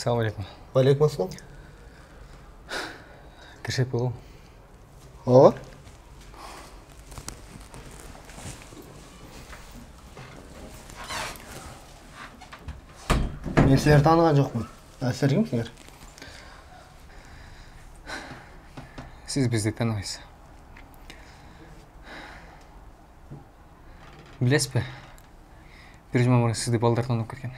Assalamu alaikum. Валейкум ассалам. Кіршеп болу. Ооба. Мен сілерді таныған жоқпын. Сілер кімсіңдер? Сіз бізді танымайсыз. Білесіз бе? Bir жұма бұрын сізді балдардан алып кеткен.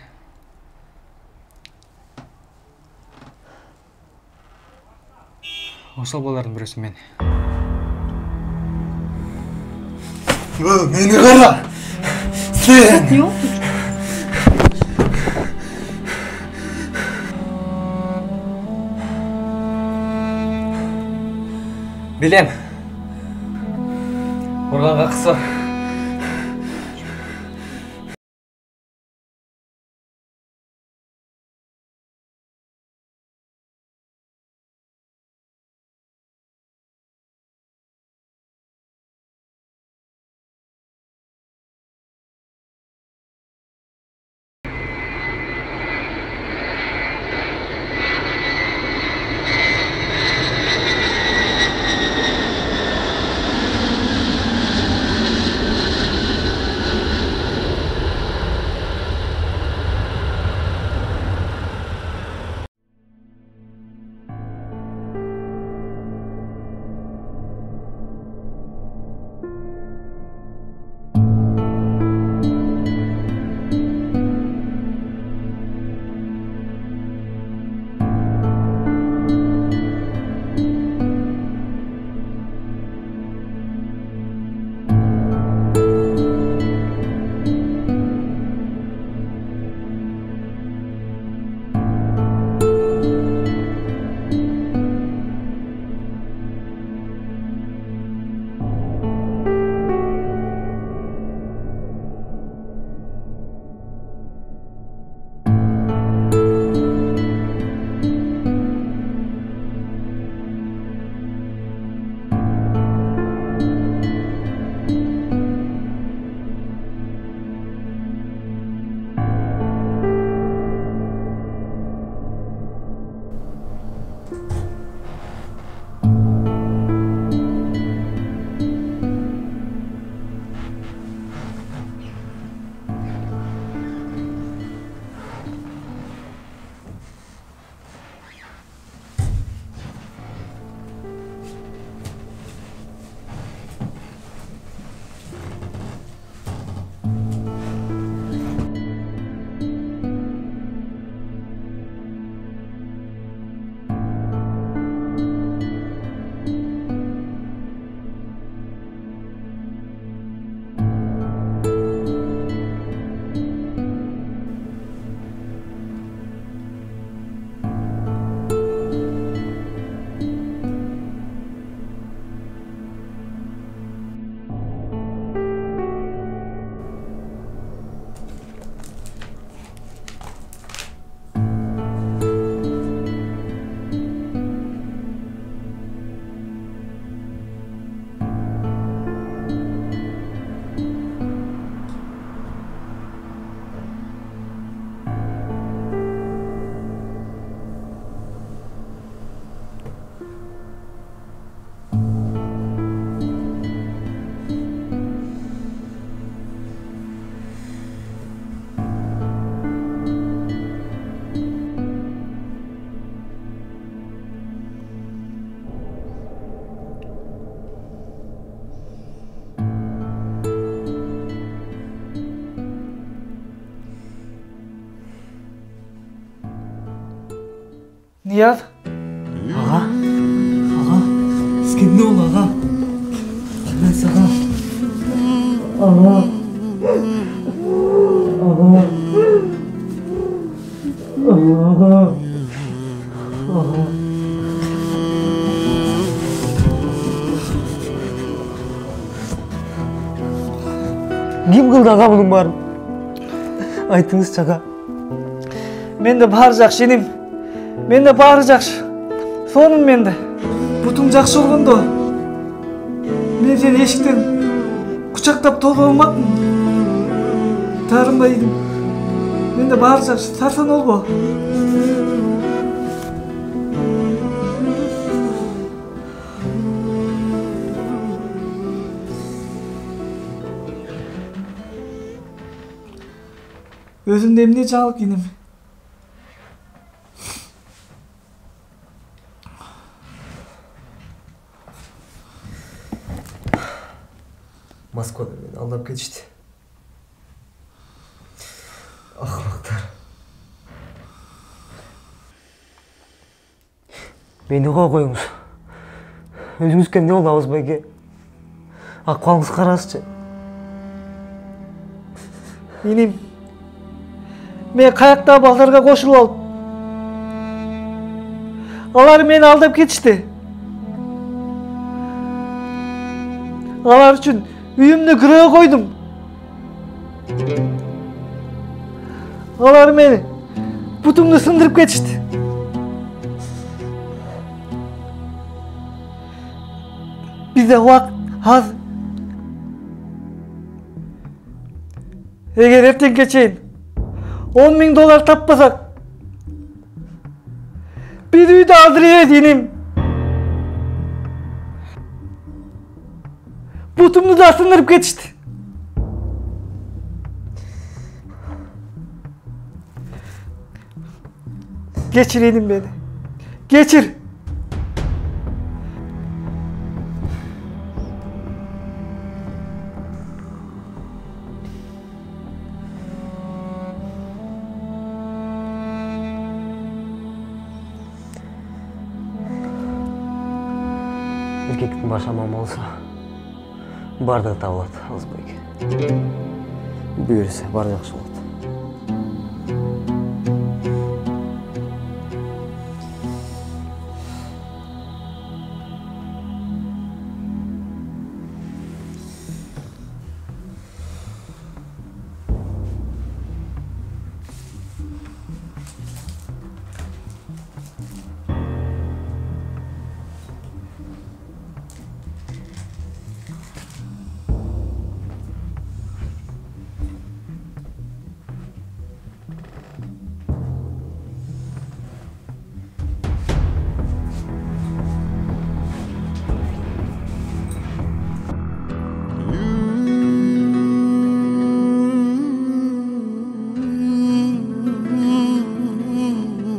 Осал балалардың бірісі мен. Мені қара! Сен! Не oldu? Білем. Ұрғанға қысы. Niyaz. Ağa. Ağa. Sen ne ol ağa? Ben sana. Ağa. Ağa. Ağa. Ağa. Kim kıldı ağa bunun bарын? Айтыңыз аға. Мен де бары жақсы енем. Мен де бары жақсы. Соның мен де. Бұтың жақсы болғанда мен сені ешіктен құшақтап толып алмадым. Тарынбай едім. Мен де бары жақсы. Сарсан ол ғой. Özümde emне жаңылык инем. Москвада мени алдап кетишти. Ахмактар. Мени койгоюңуз. Өзүңүзгө эмне болду Абыз байке? Акыбалыңыз караңызчы. Инем. Мен каякта балдарга кошулуп алып. Алар мени алдап кетишти. Алар үчүн үйүмдү кирөө койдум. Алар мени бутумду сындырып кетишти. Бизде убакыт аз. Эгер эртеңге чейин $10.000 таппасак, бир үйдө алдырып инем. Бутумду да сындырып кетишти. Geçir enім beni. Geçir. Эркектин башы аман болсо, бардыгы табылат, Абыз байке. Буюрса, баары жакшы болот.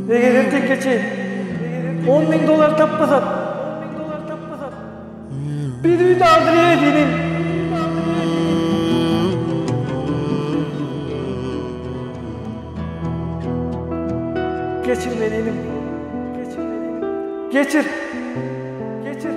Eğer ertenge çeyin $10.000 tapmasak, bir uyda aldırıya edeyim. Geçir beni elim. Geçir. Geçir.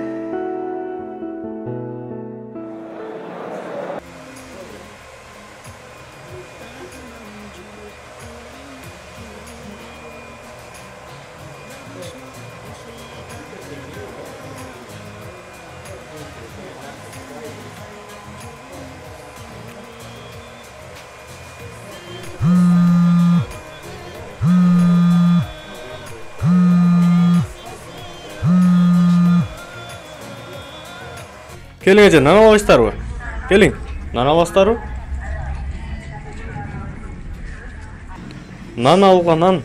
Келиң эже, нан албайсыздарбы? Келиң, нан аласыздарбы? Нан алуга нан.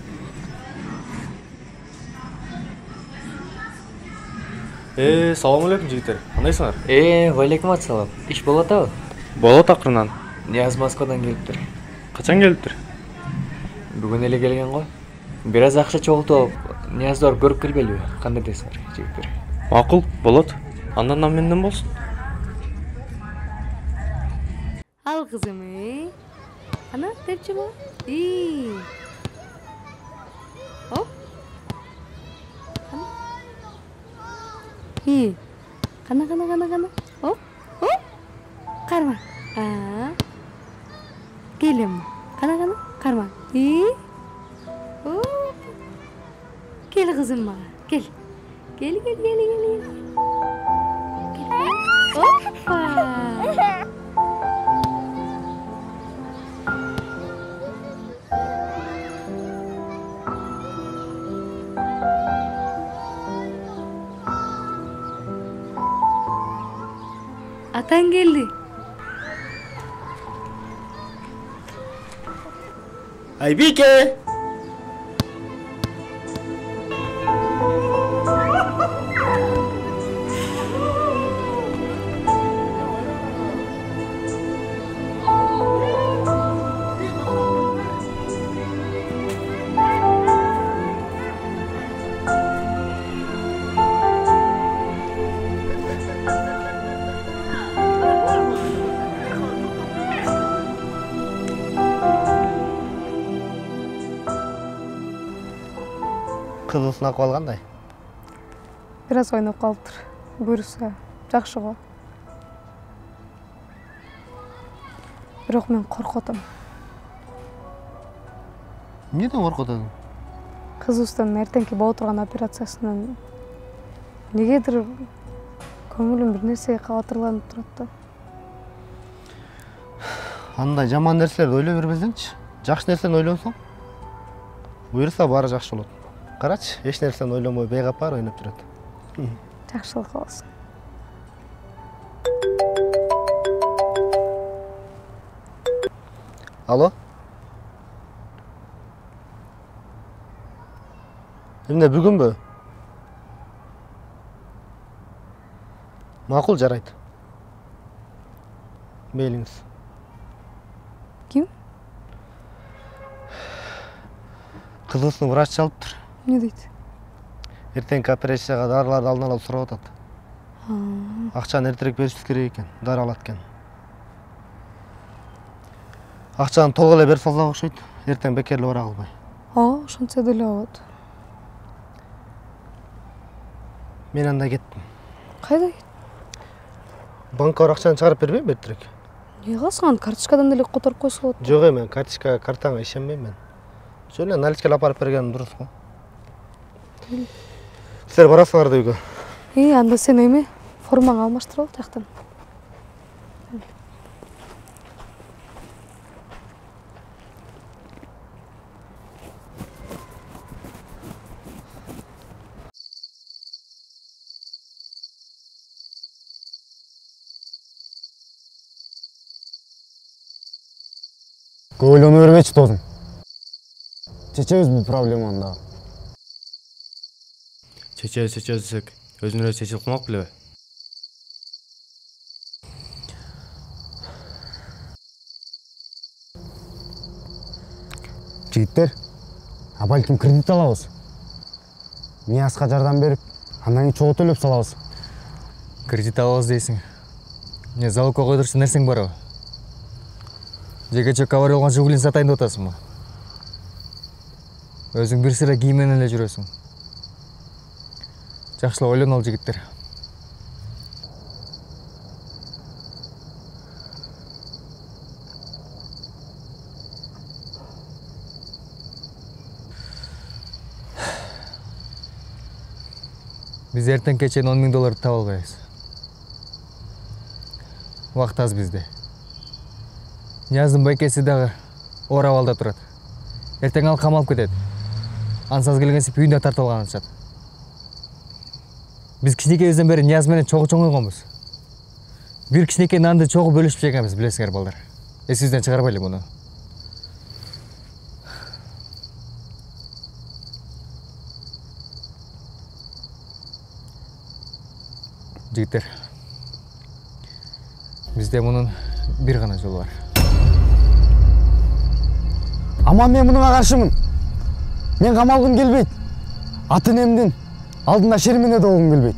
Салам алейкум жигиттер. Кандайсыңар? Валейкум ассалам. Иш болот абы? Болот акырынан. Нияз Москвадан келиптир. Качан келиптир? Бүгүн эле келген го. Бир аз акча чогултуп алып, Ниязды барып көрүп келбелиби? Кандай дейсиңер, жигиттер? Макул, болот. Андан нан менден болсун. Al kızımı. Ana tepçi bu. Hop. Kana. Kana. Hop. Hop. Karma. Gelin. Kana. Karma. Hop. Gel kızım bana. Gel. Gel. Hoppa. Atan geldi. Aybike! Kızılsın akыбалы кандай? Бир аз ойноп калыптыр. Буюрса, жакшы го. Бирок мен коркуп атам. Эмнеден коркуп атасың? Кызыбыздын эртеңки боло турган операциясынан негедир көңүлүм бир нерсеге кабатырланып турат да. Андай жаман нерселерди ойлой бербесеңчи. Жакшы нерсени ойлонсоң, буюрса баары жакшы болот. Карачы, эч нерсени ойлонбой бейгапар ойноп жүрөт. Жакшылык кыласың. Алло? Эмне бүгүнбү? Макул, жарайт. Мейлиңиз. Ким? Кызылсын врач чалыптыр. Эмне дейт? Эртеңки операцияга дарыларды алдын ала сурап атат. Акчаны эртерээк беришибиз керек экен, дары алат экен. Акчаны толук эле берип салсак окшойт. Эртең бекерли бара калбай. Ошентсе деле болот. Мен анда кеттим. Кайда кет? Банкка акчаны чыгарып бербейм эртерээк. Эмне кыласың? Аны карточкадан деле которуп койсо болот. Жок, мен карточка, картаңа ишенбейм мен. Ошо эле наличкалап барып бергеним дурус го. Силер барасыңар да үйгө. Анда сен эме формаңа алмаштырып ал жактан. Көп ойлоно бербечи досум. Чечебиз бул проблеманы дагы. Чечебиз десек, өзүнө чечилип калмак белеби? Жигиттер, балким кредит алабыз. Ниязга жардам берип, андан кийин чогуу төлөп салабыз. Кредит алабыз дейсиң. Не залогко койдурчу нерсең барбы? Же кече авария болгон Жигулин сатайын деп атасыңбы? Өзүң бир сыра кийим менен эле жүрөсүң. Жакшылап ойлоно ал жигиттер. Биз эртең кечен $10,000 таба албайбыз. Убакыт аз бизде. Нияздын байкеси дагы оор абалда турат. Эртең ал камалып кетет. Ансыз келгенсип үйүндө тартып алган атышат. Биз кичинекейибизден бери Нияз менен чогуу чоңойгонбуз. Бир кичинекей нанды чогуу бөлүшүп жегенбиз, билесиңер балдар. Эсибизден чыгарбайлы муну. Жигиттер, бизде мунун бир гана жолу бар. Аман мен мунуга каршымын. Мен камалгым келбейт. Ата-энемдин алдында шермене болгум келбейт.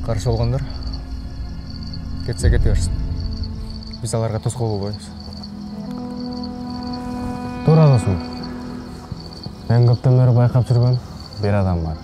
Каршы болгондор кетсе кете берсин. Биз аларга тоскоол болбойбуз. Туура досум. Мен көптөн бери байкап жүргөн бир адам бар.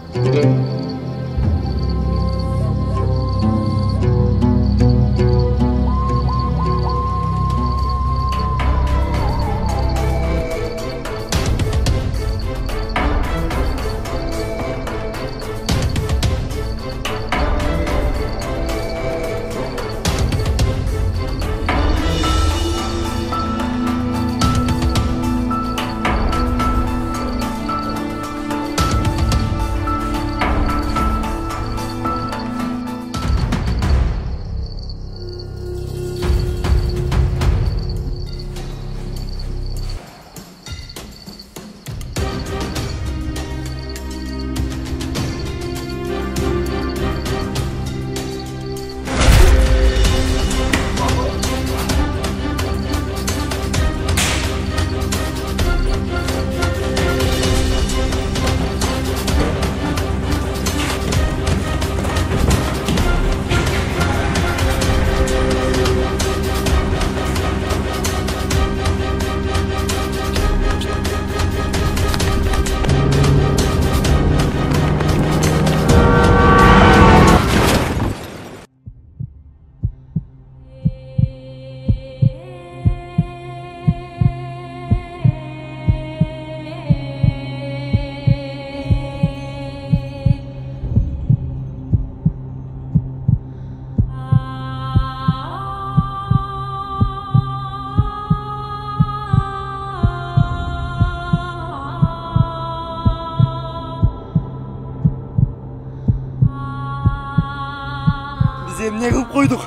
koyduk?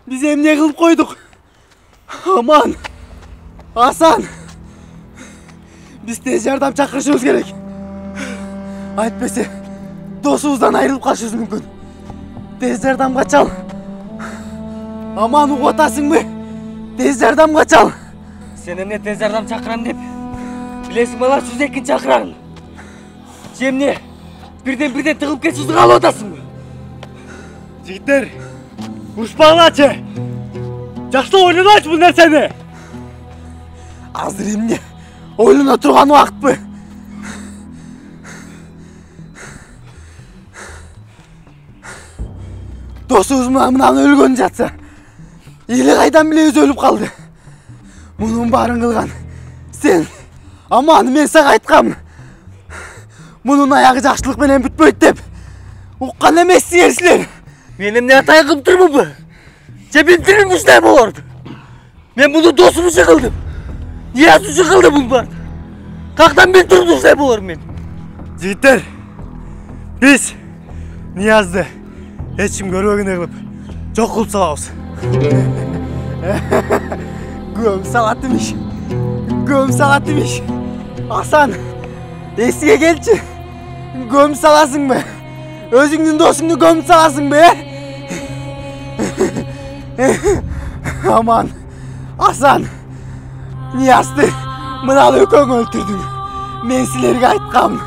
Biz emne kılıp koyduk? Aman! Hasan! Biz tez yardım çakırışımız gerek. Aytpese dostumuzdan ayrılıp kaçırız mümkün. Tez yardım kaçal. Aman uğutasın mı? Tez yardım kaçal. Sen emne tez yardam çakıram dep. Bilesin bala söz ekin çakırarım. Emne birden tığılıp geçiyorsun kalı otasın mı? Jigitler, uçpağını aç. Жақсы ойлunu aç bu nerseni. Azır emne, oyluna turgan vaqt bu. Dostumuz mınan ölgön жатsa, eli qaydan bilebіз ölüp kaldı. Bunun bарын kılgan sen. Aman men sağa aytqam. Bunun ayağı жақсылық менен бүтпөйт деп. Уккан эмессиңер силер. Benim ne hatayı kılıp durma bu? Cebimtirin müşteri bu orada. Ben bunu dostum için kıldım. Niyaz için kıldım bunu var. Kalktan bir tur müşteri bu olur ben. Jigitler, biz Niyaz'ды ешкім көрбөгөндөй кылып жок кылып салабыз. Göm salat demiş. Göm salat demiş. Hasan, esiye gelçi. Göm salasın mı? Özüңdün dosunu göm salasın be. Aman, Hasan, Niyaz'ды mınalı ökön öldürdün. Men silerge aytkam,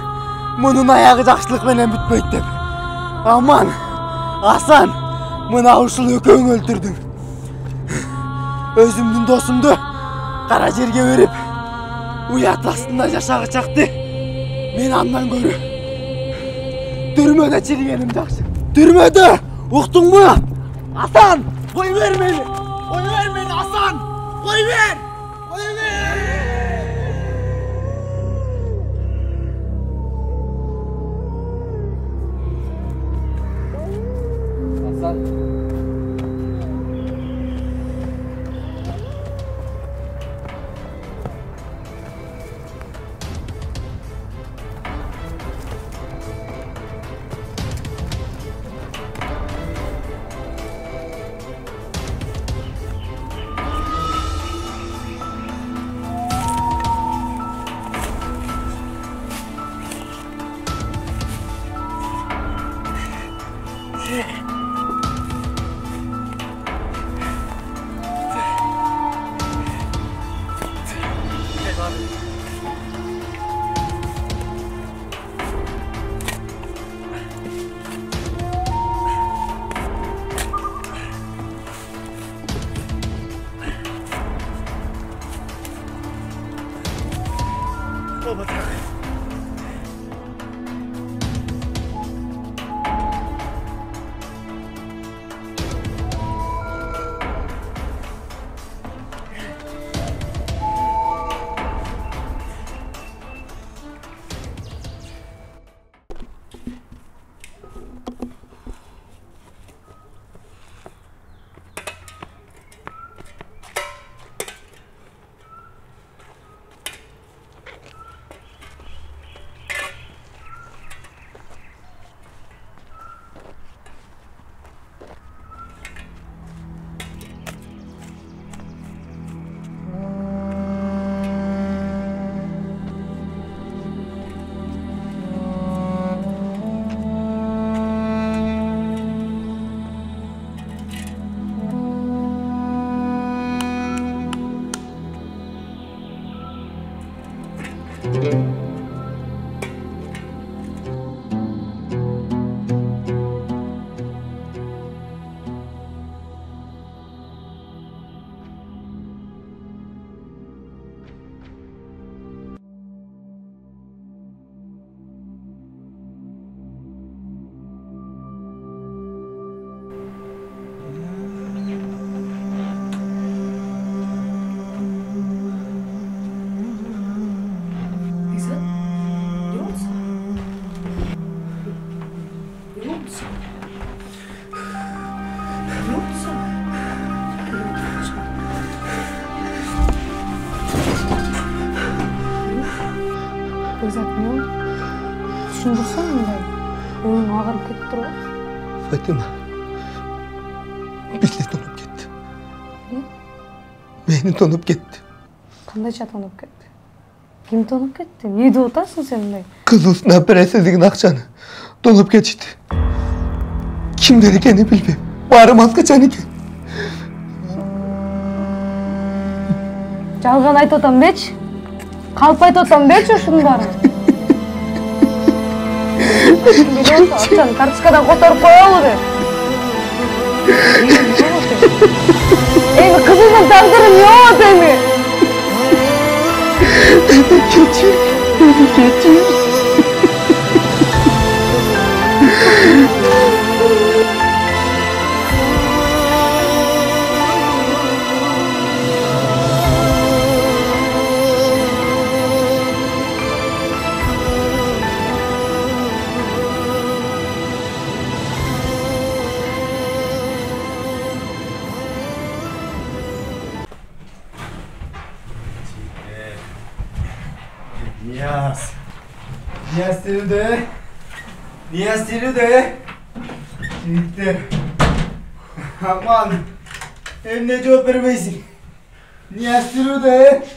bunun ayağı жақсылық менен бүтпөйт деп. Aman, Hasan, mına uşul ökön öldürdün. Özümdün dosumdu kara жерге verip uyat астында жашағы çaktı. Men andan көрü türmöde çirigenim жақсы. Türmöde, uktun mu? Hasan, koy ver beni. Koy ver beni Hasan. Koy ver. Koy ver. Hasan. Özatmıyorum. Düşündürsen miydi? Oyun ağır ketip duruyor. Fatima, Meni tonup ketdi. Кандайча тонуп кетти? Ким тонуп кетти? Эмне деп атасың сен мындай? Kızılsın operasiya деген акчаны tonup ketişti. Kimden ekeni bilmem. Barım az kaçan eken. Жалган айтып атам бечи? Калп айтып атам бечи ушунун баарын? Акчаны карточкадан которуп коелу деп. Эми кызымдын тагдыры эмне болот эми? Keçir. Keçir. Niyaz Tirude. Niyaz Tirude. Gitti. Aman. Emne cevap vermeysin. Niyaz Tirude.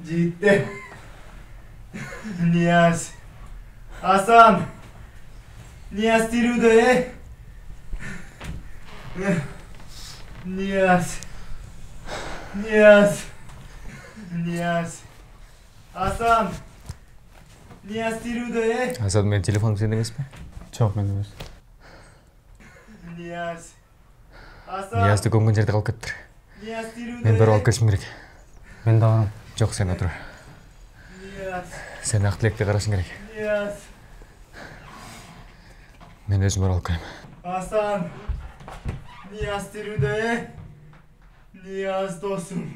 Gitti. Niyaz. Hasan. Niyaz Tirude. Niyaz. Niyaz. Niyaz. Hasan. Niyaz Tirude. Асад, менің телефоным сенде емес пе? Жоқ, мен емес. Niyaz. Hasan. Ниязды көмген жерде қалып кетті. Niyaz Tirude. Мен барып алып келішім керек. Мен де барам. Жоқ, сен отыр. Niyaz. Сен ақ тілекте қарашың керек. Niyaz. Мен өзім барып алып келемін. Hasan. Niyaz Tirude. Niyaz dostum.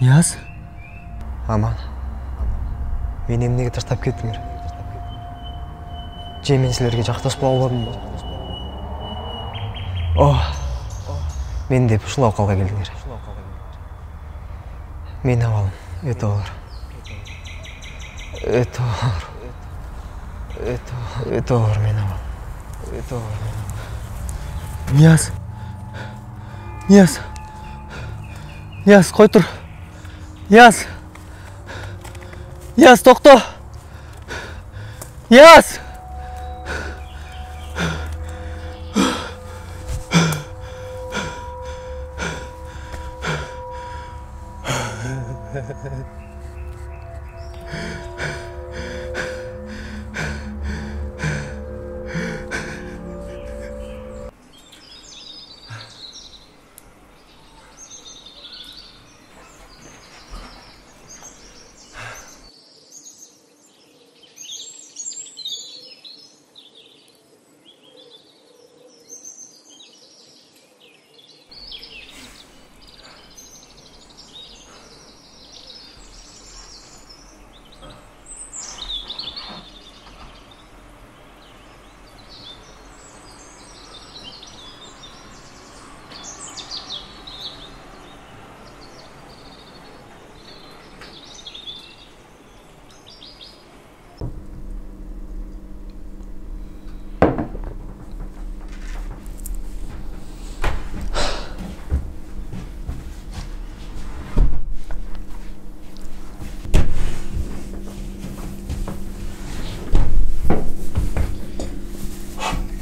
Нияз? Аман. Мен эмнеге таштап кеттиңер? Же мен силерге жакташпай албадым ба? Мен деп ушул акалга келдиңер. Мен абалым өтө оор. Өтө оор. Өтө оор мен абалым. Өтө оор. Нияз. Нияз. Нияз, кой тур. Нияз. Нияз, токто. Нияз.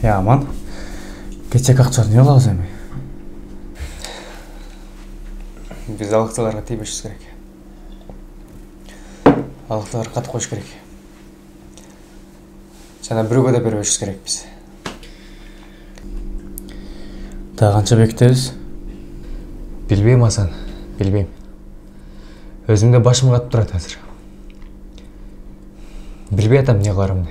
Аман. Кечек акчаны алабыз эми. Биз алыкчыларга тийбешибиз керек. Алыктылар катып коюш керек. Жана бирөөгө да бербешибиз керек биз. Дагы канча бекитебиз? Билбейм Асан, билбейм. Өзүмдө башым катып турат азыр. Билбей атам эмне кыларымды.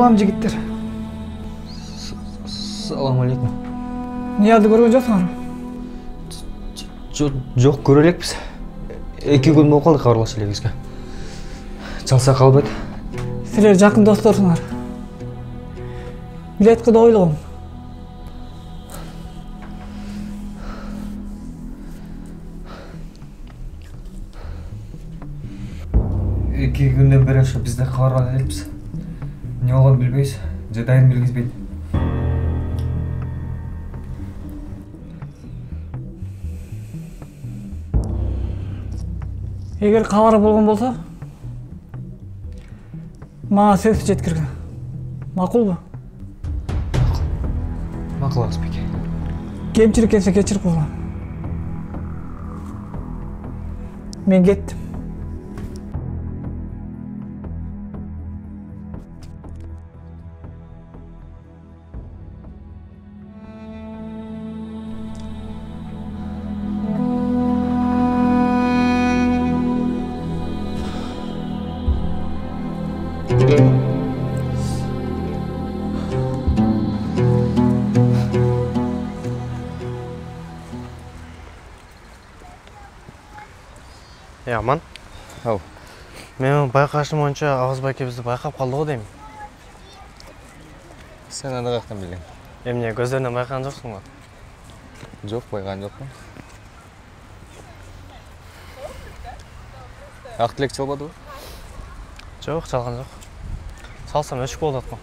Салам жигиттер. Салам алейкум. Ниязды көргөн жоксуңарбы? Жок, көрө элекпиз. 2 күн болуп калды кабарлаша элегибизге. Чалса калбайт. Силер жакын досторсуңар. Билетке да ойлогом. Эки күндөн бери ошо бизде кабарбай элекпиз. Не болгонун билбейбиз, же дайын билгизбейт. Эгер кабар болгон болсо, мага сөз жеткиргин. Макулбу? Макул Аксбек. Кемчилик келсе кечирип койгула. Мен кеттим. Аман. Ау. Мен байкашым боюнча Абыз байке бизди байкап калды го дейм. Сен аны каяктан билең? Эмне көздөрүнөн байкаган жоксуң го? Жок, байкаган жокмун. Ак тилек чалбадыбы? Жок, чалган жок. Салсам өчүк болот го.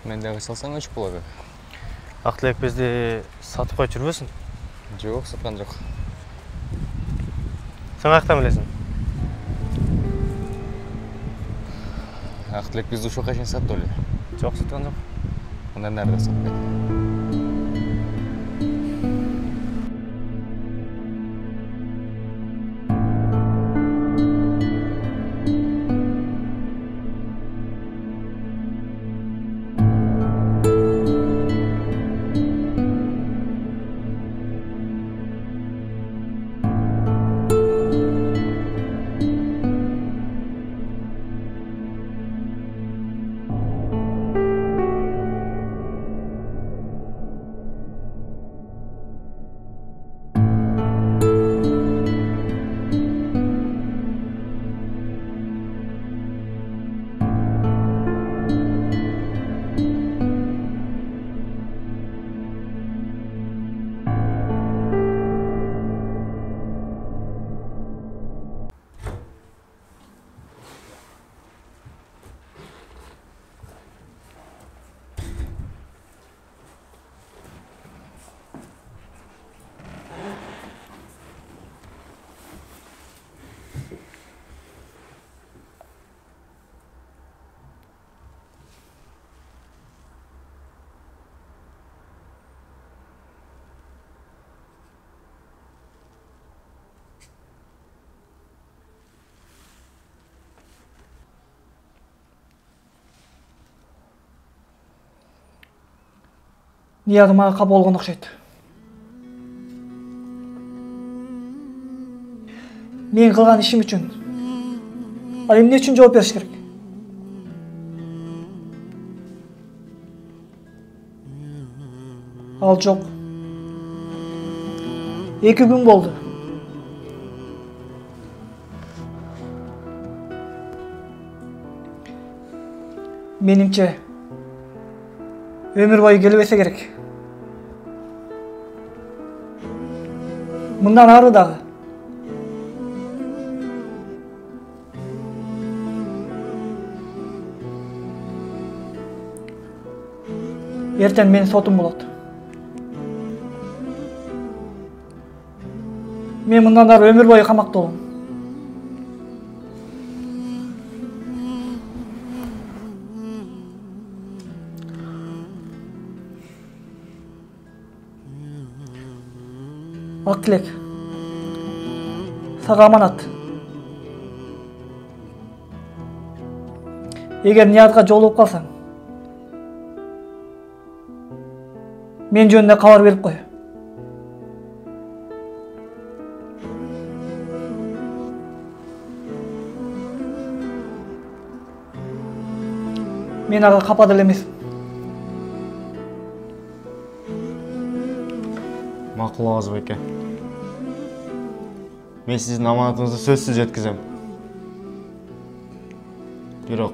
Мен дагы салсаң өчүк болот. Ак тилек бизди сатып коюп жүрбөсүн? Жок, саткан жок. Сен каяктан билесиң? Ак тилек бизди ушуга чейин сатты эле. Жок, саткан жок. Анда нерде сатпайт? Нияз мага кап болгон окшойт. Мен кылган ишим үчүн ал эмне үчүн жооп бериш керек? Ал жок. 2 gün boldu. Menimçe ömür boyu gelibese gerek. Mындан ары дагы. Эртең менин сотум болот. Мен мындан ары ömür boyu камакта болом. Ак тилек. Сага аманат. Эгер Ниязга жолугуп калсаң, мен жөнүндө кабар берип кой. Мен ага капа деле эмесмин. Макул Авыз байке. Мен сиздин аманатыңызды сөзсүз жеткизем. Бирок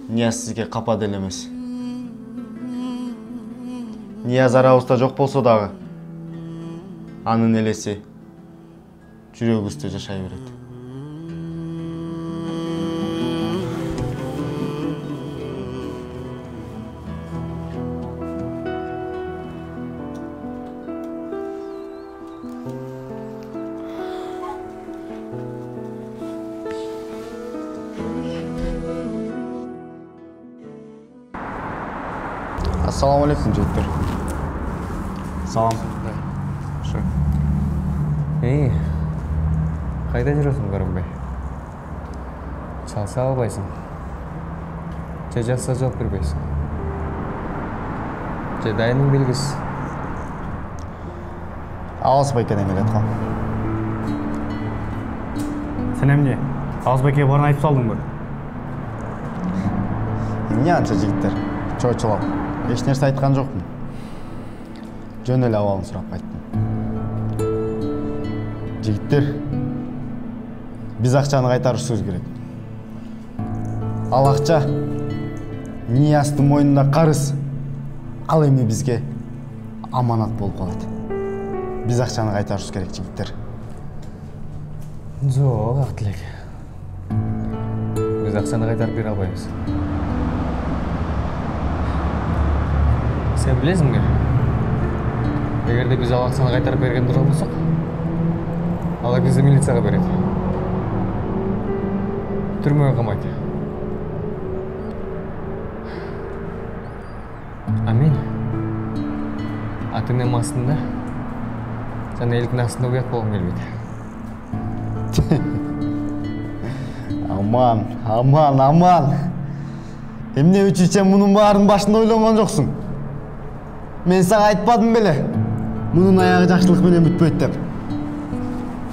Нияз сизге капа деле эмес. Нияз арабызда жок болсо дагы анын элеси жүрөгүбүздө жашай берет. Assalamu alaikum жігіттер. Салам. Эй, қайда жүресің Көрінбай? Салса албайсың. Же жақса жоқ бербейсің. Же дайының белгісі. Авыз байкеден келет қал. Сен эмне? Авыз байкеге барын айтып салдың ба? Эмне анча жігіттер? Чойчулап. Эч нерсе айткан жокмун. Жөн эле абалын сурап кайттым. Жигиттер, биз акчаны кайтарышыбыз керек. Ал акча Нияздын мойнунда карыз. Ал эми бизге аманат болуп калат. Биз акчаны кайтарышыбыз керек, жигиттер. Жоқ, Ак тилек. Биз акчаны кайтарып бере албайбыз. Сен білесің бе? Егерде біз ал ақшаны қайтарып берген дұрыс болсақ, алар бізді милицияға береді. Түрмеге қамайды. А мен атыңның астында және елдің астында ұят болғым келмейді. Аман. Эмне үчүн сен мунун баарын башында ойлонгон жоксуң? Мен сага айтпадым беле. Мунун аягы жакшылык менен бүтпөйт деп.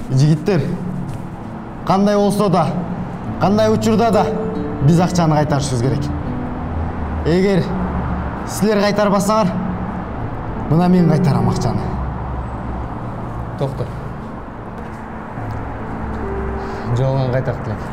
Жигиттер, кандай болсо да, кандай учурда да биз акчаны кайтарышыбыз керек. Эгер силер кайтарбасаңар, мына мен кайтарам акчаны. Тоқта. Жолыңан қайтақ тілек.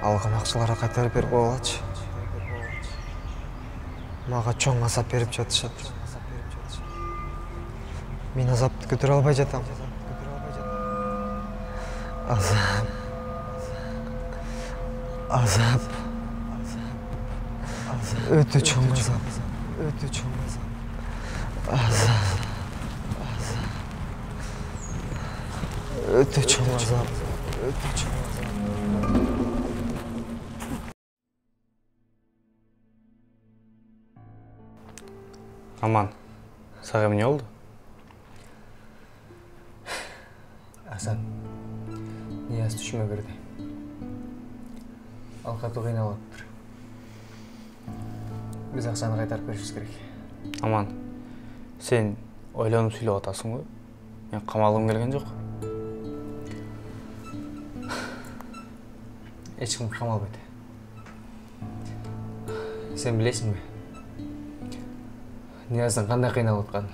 алган акчаларды кайтарып берип койгулачы. Мага чоң азап берип жатышат. Мен азапты көтөрө албай жатам. Азап. Азап. Өтө чоң азап. Өтө чоң азап. Азап. Өтө чоң азап. Өтө чоң азап. Аман, сага эмне болду? Асан, Нияз түшүмө кирди. Ал катуу кыйналып атыптыр. Биз акчаны кайтарып беришибиз керек. Аман, сен ойлонуп сүйлөп атасың го? Мен камалгым келген жок. Эч ким камалбайт. Сен билесиңби? Нияздын кандай кыйналып атканын.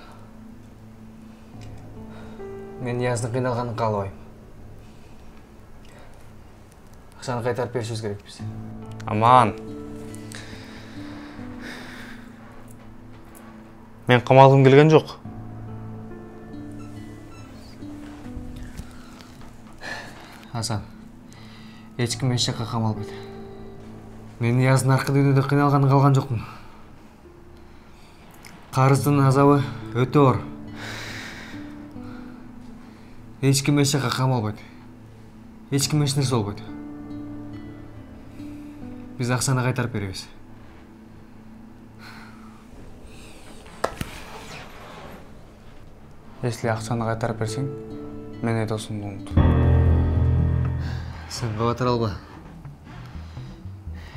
Мен Нияздын кыйналганын каалабайм. Акчаны кайтарып беришибиз керекпиз. Аман. Мен камалгым келген жок. Асан, эч ким эч жакка камалбайт. Мен Нияздын аркы дүйнөдө кыйналганын калган жокмун. Карыздын азабы өтө оор. Эч ким эч жакка камалбайт. Эч ким эч нерсе болбойт. Биз акчаны кайтарып беребиз. Если акчаны кайтарып берсең, мен досумду унут. Сен кабатыр алба.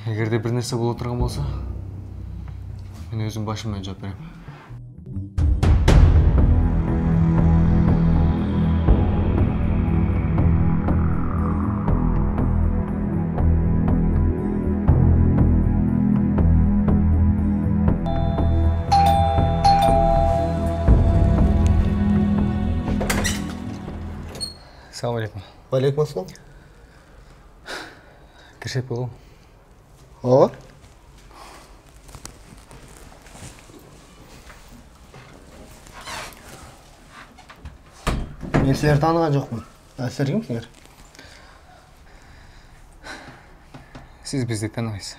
Эгерде бир нерсе боло турган болсо, мен өзүм башым менен жооп берем. Салам алейкум. Валейкум ассалам. Киршеп болу. Ооба. Мен силерди тааныган жокмун. Силер кимсиңер? Сиз бизди тааныбайсыз.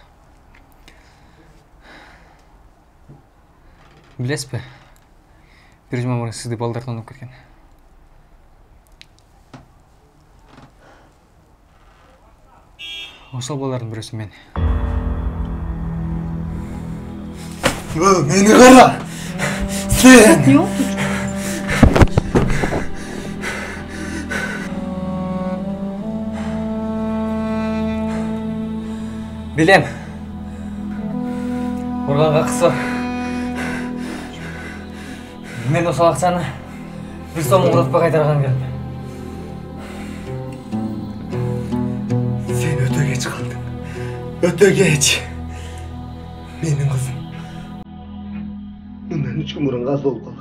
Билесизби? Бир жума мурун сизди балдар тонуп кеткен. Ошол балдардын бирөөсү мен. Мени кара! Сен! Не oldu? Билем. Урганга кысы. Мен ошол акчаны бир сомун урутпай кайтарган келдим. Sen öte geç kaldın. Öte geç. Benim kızım. Bundan 3 gün burun gaz olup kaldı.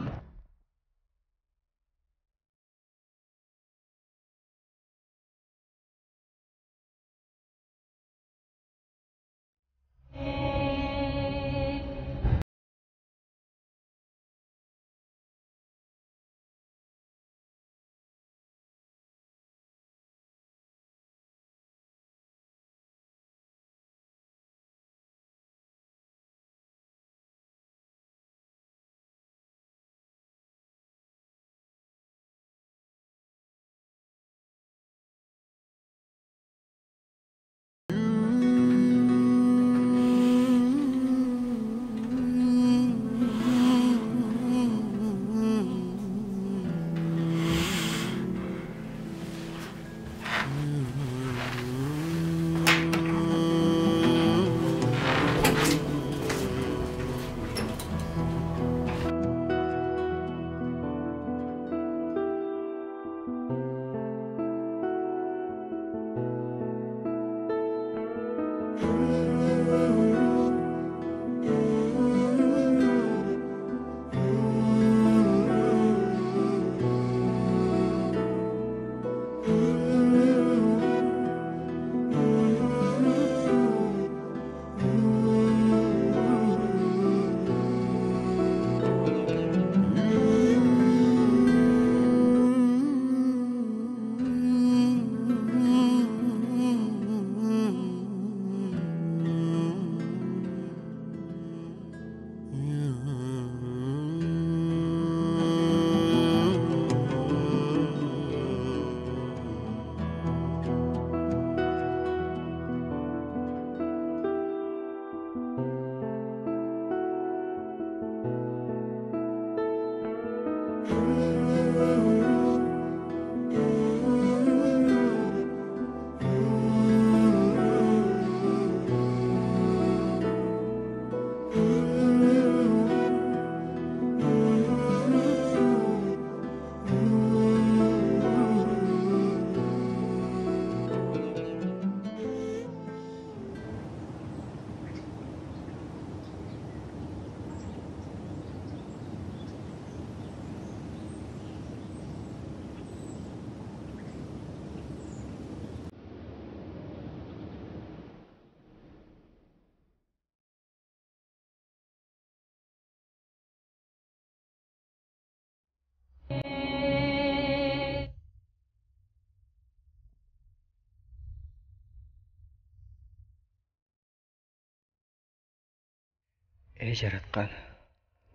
Ey жараткан,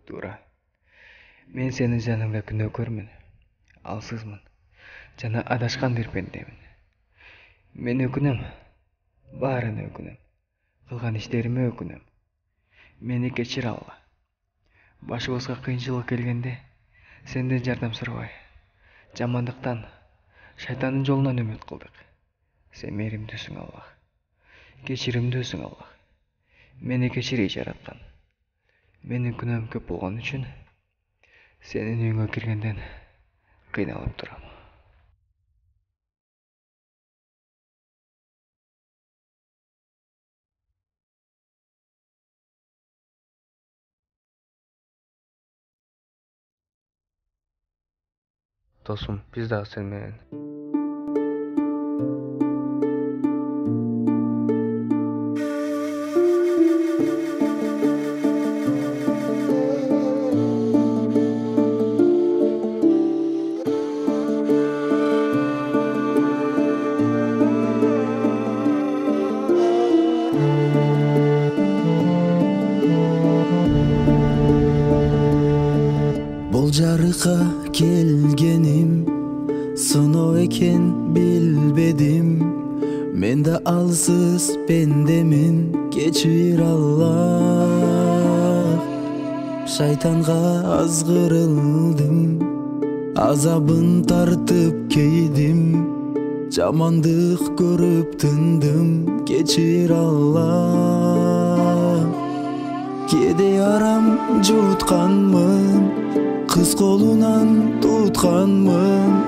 Тура. Мен сенин жаныңда күнөөкөрмүн, алсызмын, жана адашкан бир пендемин. Мен өкүнөм, баарына өкүнөм, кылган иштериме өкүнөм. Мени кечир алла. Башыбызга кыйынчылык келгенде, сенден жардам сурабай, жамандыктан, шайтандын жолунан үмүт кылдык. Сен мээримдүүсүң, Аллах. Кечиримдүүсүң, Аллах. Мени кечир, Ей жараткан. Менин күнөөм көп болгон үчүн сенин үйүңө киргенден кыйналып турам. Досум, биз дагы сен менен. Жарыка келгеним сыноо экен билбедим. Мен да алсыз пендемин, кечир Аллах. Шайтанга азгырылдым, азабын тартып кейдим. Жамандык көрүп тындым, кечир Аллах. Кээде арам жутканмын, кыз колунан тутканмын,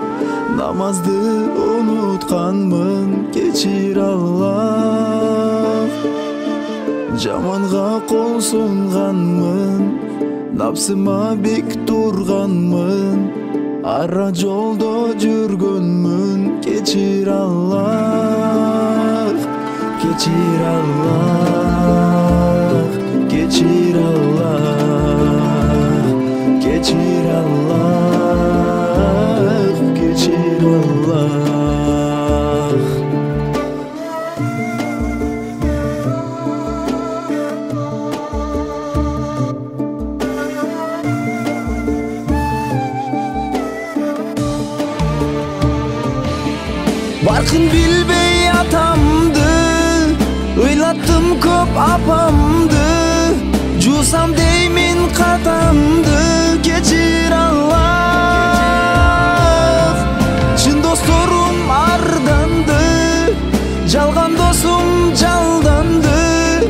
намазды унутканмын, кечир Аллах. Жаманга кол сунганмын, напсыма бек турганмын, ара жолдо жүргөнмүн, кечир Аллах. Кечир Аллах, кечир Аллах, кечир Аллах, кечир Аллах. Баркын билбей атамды, ыйлаттым көп апамды, жусам деймин катамды, кечир Аллах. Чын досторум арданды, жалган досум жалданды,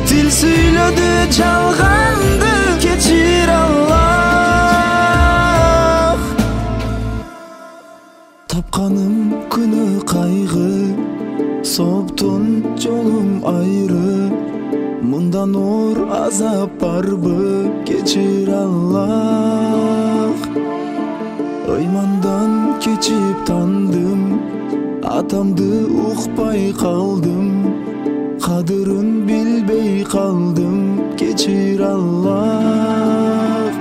тил сүйлөдү жалганды, кечир Аллах. Тапканым күнөө кайгы, соптун жолум айры, мындан оор азап барбы, кечир Аллах. Ыймандан кечип тандым, атамды укпай калдым, кадырын билбей калдым, кечир Аллах.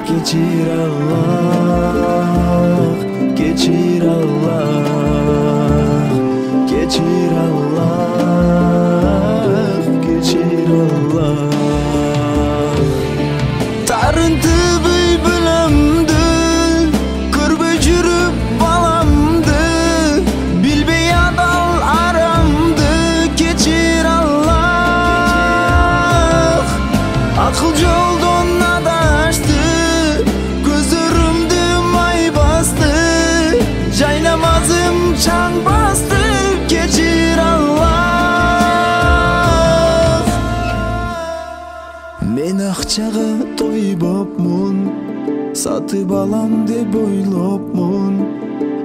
Кечир Аллах, кечир Аллах, кечир Аллах, кечир Аллах. Тарынтып бөлөмдү, көрбөй жүрүп баламды, билбей адал арамды, кечир Аллах. Акыл жолдон адашты, көзөрүмдү май басты, жайнамазым чаң басты, кечир Аллах. Мен акчага тойбопмун, сатып алам деп ойлопмун,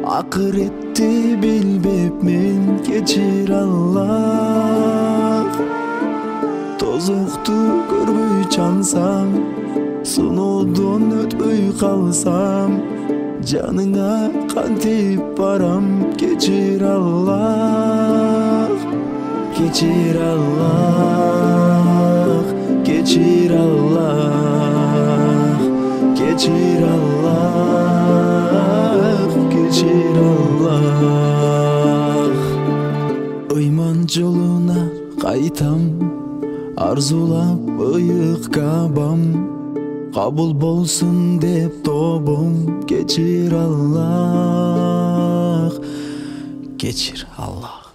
акыретти билбепмин, кечир Аллах. Тозокту көрбөй чансам, сыноодон өтпөй калсам, жаныңа кантип барам, кечир Аллах. Кечир Аллах, кечир Аллах, кечир Аллах, кечир Аллах. Ыйман жолуна кайтам, арзулап ыйык кабам кабыл болсун деп тобум кечир Аллах